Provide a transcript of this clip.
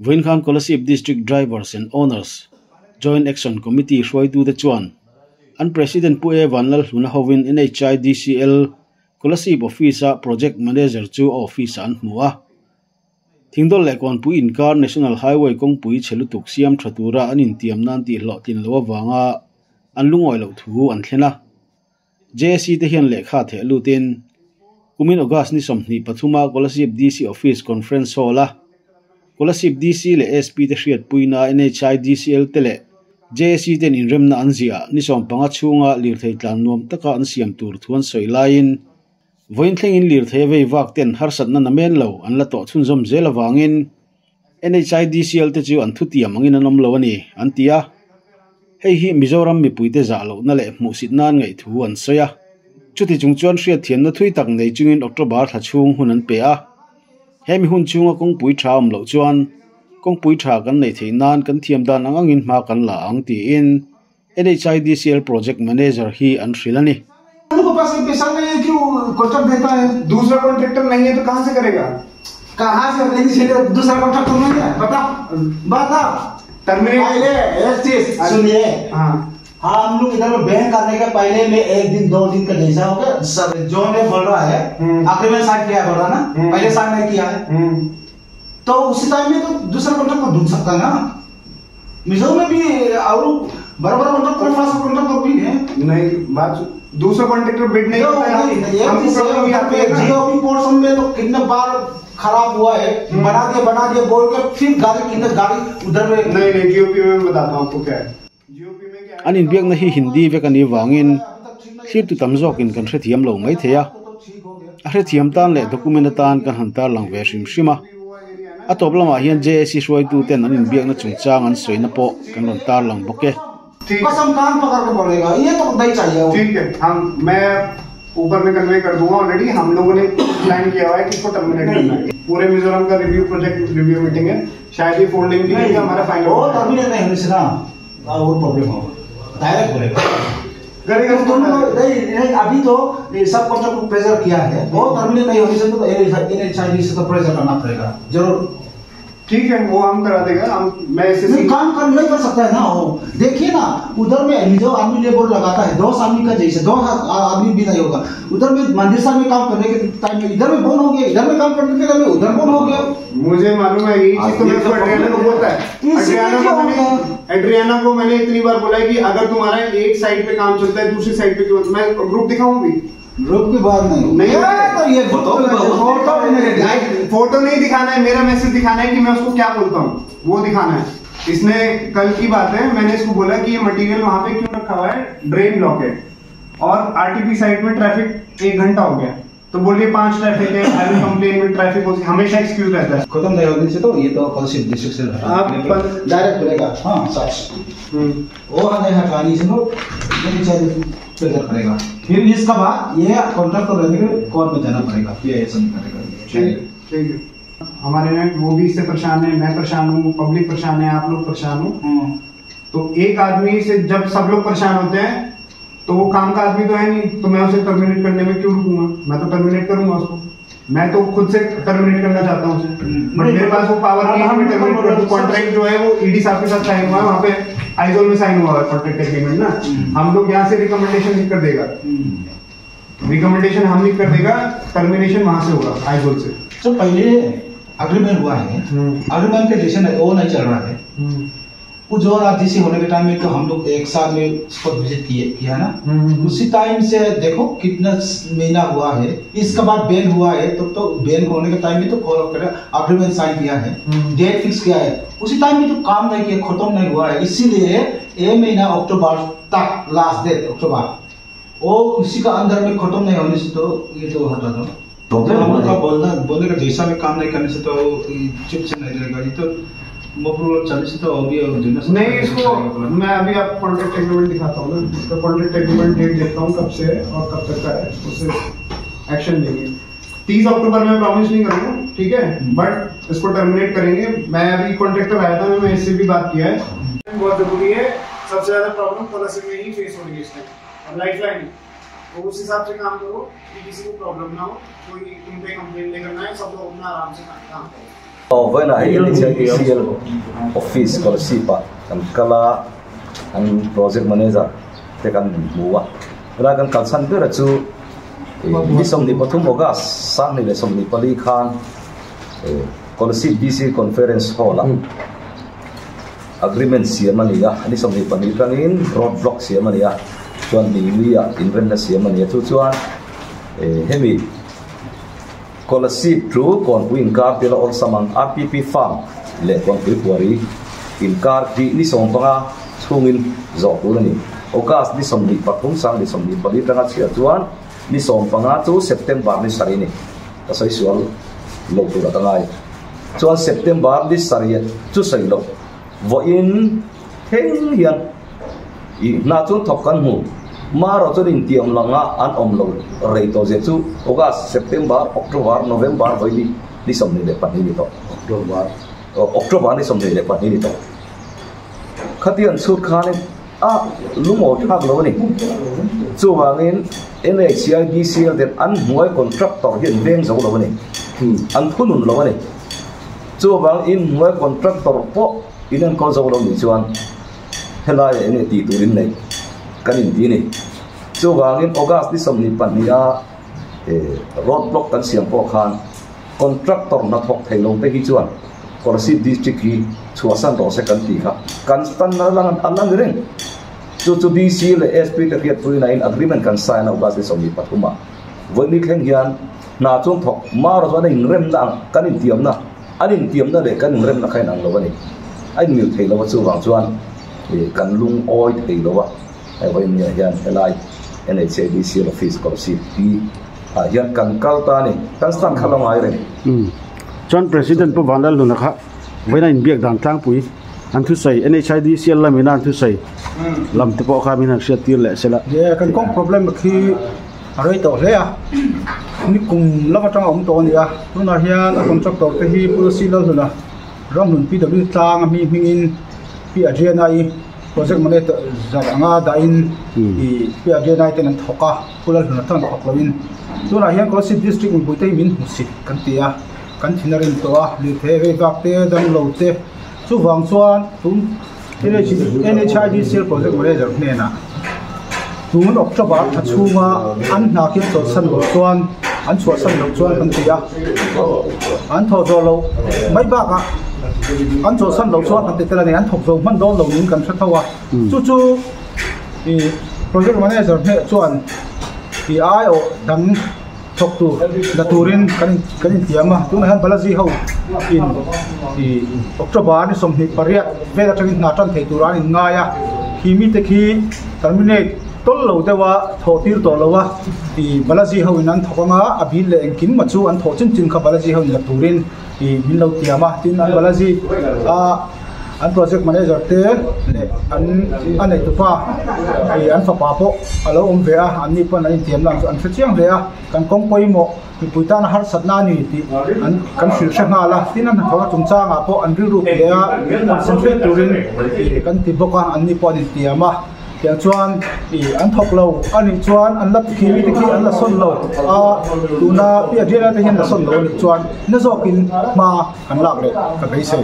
Voin Khan Scholarship District Drivers and Owners Joint Action Committee Shoi Tu the Chuan and President Pue Vanlal Huna Hovin NHIDCL Scholarship Officer Project Manager Chu Office and Mua Thingdol Lekon Pui Inkar National Highway Kong Pui Chelutuk Siam Tratura and Intiam Nanti Lotin Loa Vanga and Lungoy Lo Tu and Hena JSC the Hian Lekha The Lutin Kumin Ogas ni Somni Patuma Scholarship DC Office Conference Hall Scholarship DC le SP the Shiat Puina NHIDCL tele JSC ten in Remna Anzia ni som panga chunga lirthei tlan nom taka an siam tur thuan soilain voin thleng in lirthei vei wak ten har satna na men lo an la to chun zom zela wangin NHIDCL te chu an thutiam angin anom lo ani antia hei hi Mizoram mi puite za lo na le mu sit nan ngai thu an soya chuti chungchuan hriat thian na thui tak nei chungin October tha chung hunan pe a hemi hun chunga kong pui thaam lo chuan kong pui tha kan nei thei nan kan thiam dan angin ma kan la ang ti in NHIDCL project manager hi an shrilani उनको पास पैसा नहीं है क्यों contract देता है दूसरा contractor नहीं है तो कहां से करेगा कहां से नहीं से दूसरा कॉन्ट्रैक्टर नहीं है बता टर्मिनेट पहले एक चीज सुनिए हां हम लोग इधर में बैन करने के पहले में एक दिन दो दिन का जैसा हो गया सब जो ने बोल रहा है आखिर में साइन किया बोल रहा ना पहले साइन नहीं किया है तो उसी टाइम में तो दूसरा कॉन्ट्रैक्ट को ढूंढ सकता है ना मिजो में भी और बराबर कॉन्ट्रैक्ट भी है नहीं बात दूसरा कॉन्ट्रैक्टर बिड नहीं करता है हमको प्रॉब्लम यहाँ पे जीओपी पोर्शन में तो कितने बार खराब हुआ है बना दिया बोल के फिर गाड़ी उधर में नहीं जीओपी में बताता हूँ आपको क्या है जीओपी में क्या an in biak na hi Hindi vekani wangin thir tu tamjok in kan hrethiam lo mai theya a hrethiam tan le document tan kan hantar lang ve shim shima a toplama hian JSC shoi tu ten an in biak na chungchang an soina po kan lon tar lang boke कसम कान पकड़ के बोलेगा ये तो नहीं चाहिए ठीक है मैं ऊपर में कन्वे कर दूंगा ऑलरेडी हम लोगों ने प्लान किया हुआ है कि इसको टर्मिनेट करना है पूरे मिजोरम का प्रोजेक्ट रिव्यू मीटिंग है शायद ये फोल्डिंग की नहीं हमारा फाइनल वो टर्मिनेट नहीं होने से ना और प्रॉब्लम होगा डायरेक्ट बोलेगा करेगा दोनों नहीं अभी तो सब कॉन्ट्रैक्ट को प्रेशर किया है वो टर्मिनेट नहीं होने से तो NHIDCL से तो प्रेशर करना पड़ेगा जरूर ठीक है वो हम करा देगा मैं इसे काम कर नहीं कर सकता है ना वो देखिए ना उधर में जो आदमी लेबर लगाता है 2 आदमी का जैसे 2 आदमी भी नहीं होगा उधर में मंदिर साहब में काम करने के टाइम में इधर में बोन हो गया इधर में काम करने के टाइम में उधर बोन हो गया मुझे मालूम है यही चीज तो मैं एड्रियाना को बोलता है एड्रियाना को मैंने इतनी बार बोला है कि अगर तुम्हारा एक साइड पे काम चलता है दूसरी साइड पे मैं ग्रुप दिखाऊं भी ग्रुप की बात नहीं तो ये फोटो नहीं दिखाना है मेरा मैसेज दिखाना है कि मैं उसको क्या बोलता हूँ वो दिखाना है इसने कल की बात है मैंने इसको बोला कि ये मटेरियल वहां पे क्यों रखा हुआ है ड्रेन ब्लॉक है और आरटीपी साइड में ट्रैफिक 1 घंटा हो गया तो बोलिए 5 ट्रैफिक है I will complain with traffic हमेशा एक्सक्यूज रहता है खत्म नहीं होने से तो ये तो स्कॉलरशिप डिस्ट्रिक्ट से आप डायरेक्ट बोलेगा हां सच वो नहीं हटानी से नो नहीं चाहिए प्रेशर करेगा फिर इसका बाद ये कॉन्ट्रैक्ट तो रहेगा कोर्ट में जाना पड़ेगा पीआईएस में करेगा ठीक है हमारे में वो भी इससे परेशान है मैं परेशान हूँ पब्लिक परेशान है आप लोग परेशान हो तो एक आदमी से जब सब लोग परेशान होते हैं तो वो काम का आदमी तो है नहीं तो मैं उसे टर्मिनेट करने में क्यों रुकूंगा मैं तो टर्मिनेट करूंगा उसको मैं तो खुद से टर्मिनेट करना चाहता हूँ उसे बट मेरे पास वो पावर नहीं है मैं टर्मिनेट कर दूं कॉन्ट्रैक्ट जो है वो ईडी साहब के साथ साइन हुआ है वहाँ पे आइजोल में साइन हुआ है कॉन्ट्रैक्ट एग्रीमेंट ना हम लोग यहाँ से रिकमेंडेशन लिख कर देगा रिकमेंडेशन हम लिख कर देगा टर्मिनेशन वहाँ से होगा आइजोल से तो पहले अग्रीमेंट हुआ है अग्रीमेंट के जैसे वो नहीं चल रहा है कुछ और आरटीसी होने के टाइम में तो हम लोग एक साल में स्पॉट विजिट किया ना उसी टाइम से देखो कितना महीना हुआ है इसके बाद बैन हुआ है तो बैन होने के टाइम में तो कॉल अप कर अग्रीमेंट साइन किया है डेट फिक्स किया है उसी टाइम में तो काम नहीं किया खत्म नहीं हुआ है इसीलिए ये महीना अक्टूबर तक लास्ट डेट अक्टूबर वो उसी का अंदर में खत्म नहीं होने से तो ये तो हटा दो बोलने का जैसा भी काम नहीं करने से तो चुप से नहीं रहेगा ये तो तो अभी नहीं इसको मैं अभी आप कॉन्ट्रैक्ट एग्रीमेंट दिखाता हूँ ना इसका कॉन्ट्रैक्ट एग्रीमेंट डेट देखता हूँ कब से है और कब तक का है उससे एक्शन लेंगे 30 अक्टूबर में प्रॉमिस नहीं करूँगा ठीक है बट इसको टर्मिनेट करेंगे मैं अभी कॉन्ट्रैक्टर आया था मैं इससे भी बात किया है बहुत जरूरी है सबसे ज्यादा प्रॉब्लम स्कॉलरशिप में ही फेस हो रही है इस टाइम और लाइफ लाइन तो उस हिसाब से काम करो कि किसी को प्रॉब्लम ना हो कोई तुम पे कंप्लेन लेकर ना आए सब लोग अपना आराम से काम करो với này NHIDCL office scholarship kan kala an project manager te kan buwa ra kan kalsan pe ra chu ni som ni pathum oga sang ni le som ni pali khan scholarship DC conference hall agreement siamania ani som ni pani tangin roadblock siamania chuan ni lia inven na siamania chu chuan hemi scholarship through kon wing car pela all samang RPP farm le kon pilpuari in car di ni som panga chungin zo turani okas ni som ni pathum sang ni som ni pali tanga chia chuan ni som panga chu September ni sarini ta sai sual lo tu ra tangai chuan September ni sariat chu sai lo vo in heng hian i na chu thok kan mu maro chu din tiam langa an om lo rei to je chu August September October November voi ni som ni le pani ni to October ni som ni le pani ni to khatian sut khane lumo thak lo ni chu wangin NHIDCL den an muai contractor hian veng zo lo ni an thunun lo ni chu wang in muai contractor po inan ko zo lo ni chuan helai ene ti turin nei kanin ti ni chu wangin August ni som ni pania roadblock kan siam po khan contractor na thok thailong te hi chuan Korsi district hi chuasan ro se kan ti kha kan stan na lang alang reng chu DC le SP ka kiat pui na in agreement kan sign August ni som ni pathuma voni khleng hian na chung thok ma ro na in rem na kanin tiam na anin tiam na le kan rem na khain ang lo ni ai miu thei lo chu wang chuan kan lung oi thei lo wa ai voi ni hian helai NHIDCL office Korsi ti hian kan kalta ni kan stan khalong ai re John President po vandal lu nakha voina in biak dang tang pui an thu sai NHIDCL la mina an thu sai lam te po kha mina sia tir le sela ye kan kong problem khi aroi to le a ni kum lava tang om to ni a tuna hian a contractor te hi policy la huna ram hun PW tang mi mingin PRGNI project manager anga da in i PRGNI ten thoka pulal huna tan khokloin tuna hian ko district mi buitei min husi kan tia kan thinarin to a li the ve bak te dam lo te chu wang chuan tum NHIDCL project manager ne na tun October thachunga an na ki to san lo chuan an chua san lo chuan kan tia an tho zo lo mai ba ka an cho san lo chuan kan te tela ne an thok zo man do lo nin kan thathawa chu i project manager ne chuan i IO dang thok tu da turin kan tiama tu han balaji ho in October ni som ni pariat vela tangin na tan thei turan in ngaya kimi te khi terminate tol lo dewa thotir to lowa i balaji ho in an thokanga abil le engkin machu an tho chin kha balaji ho la turin i min lo tiama tin an balaji an project manager te le an nei tu pa ai an fa pa po alo om ve a an ni pa na in tiam lang an fe chiang ve a kan kong poi mo mi puita na har satna ni ti an kan fil sha nga la tin an thawa chung cha nga po an ri ru pe a concentrate turin kan ti boka an ni po ni tiama yang chuan an thok lo ani chuan an lat khimi te khi an la son lo a tuna pia jela te hin la son lo ni chuan na zokin ma kan lak le ka bai se